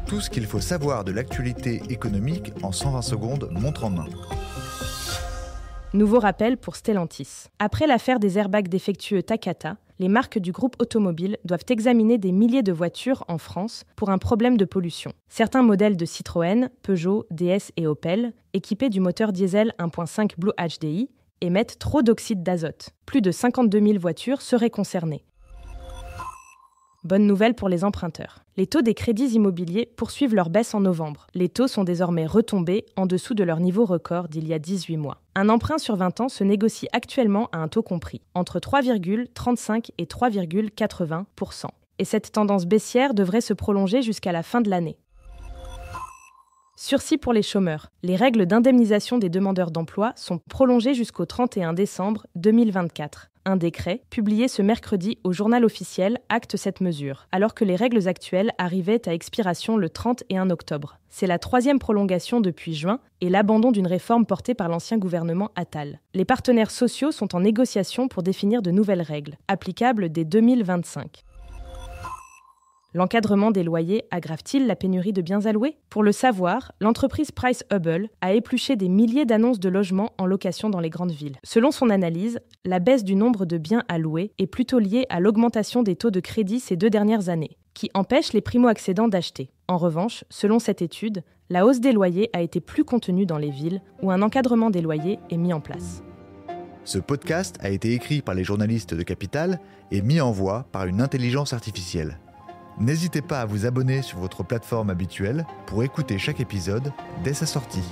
Tout ce qu'il faut savoir de l'actualité économique en 120 secondes, montre en main. Nouveau rappel pour Stellantis. Après l'affaire des airbags défectueux Takata, les marques du groupe automobile doivent examiner des milliers de voitures en France pour un problème de pollution. Certains modèles de Citroën, Peugeot, DS et Opel, équipés du moteur diesel 1.5 Blue HDI, émettent trop d'oxyde d'azote. Plus de 52 000 voitures seraient concernées. Bonne nouvelle pour les emprunteurs. Les taux des crédits immobiliers poursuivent leur baisse en novembre. Les taux sont désormais retombés en dessous de leur niveau record d'il y a 18 mois. Un emprunt sur 20 ans se négocie actuellement à un taux compris, entre 3,35 et 3,80%. Et cette tendance baissière devrait se prolonger jusqu'à la fin de l'année. Sursis pour les chômeurs. Les règles d'indemnisation des demandeurs d'emploi sont prolongées jusqu'au 31 décembre 2024. Un décret, publié ce mercredi au Journal officiel, acte cette mesure, alors que les règles actuelles arrivaient à expiration le 31 octobre. C'est la 3e prolongation depuis juin et l'abandon d'une réforme portée par l'ancien gouvernement Attal. Les partenaires sociaux sont en négociation pour définir de nouvelles règles, applicables dès 2025. L'encadrement des loyers aggrave-t-il la pénurie de biens à louer ? Pour le savoir, l'entreprise Price Hubble a épluché des milliers d'annonces de logements en location dans les grandes villes. Selon son analyse, la baisse du nombre de biens à louer est plutôt liée à l'augmentation des taux de crédit ces 2 dernières années, qui empêchent les primo-accédants d'acheter. En revanche, selon cette étude, la hausse des loyers a été plus contenue dans les villes où un encadrement des loyers est mis en place. Ce podcast a été écrit par les journalistes de Capital et mis en voix par une intelligence artificielle. N'hésitez pas à vous abonner sur votre plateforme habituelle pour écouter chaque épisode dès sa sortie.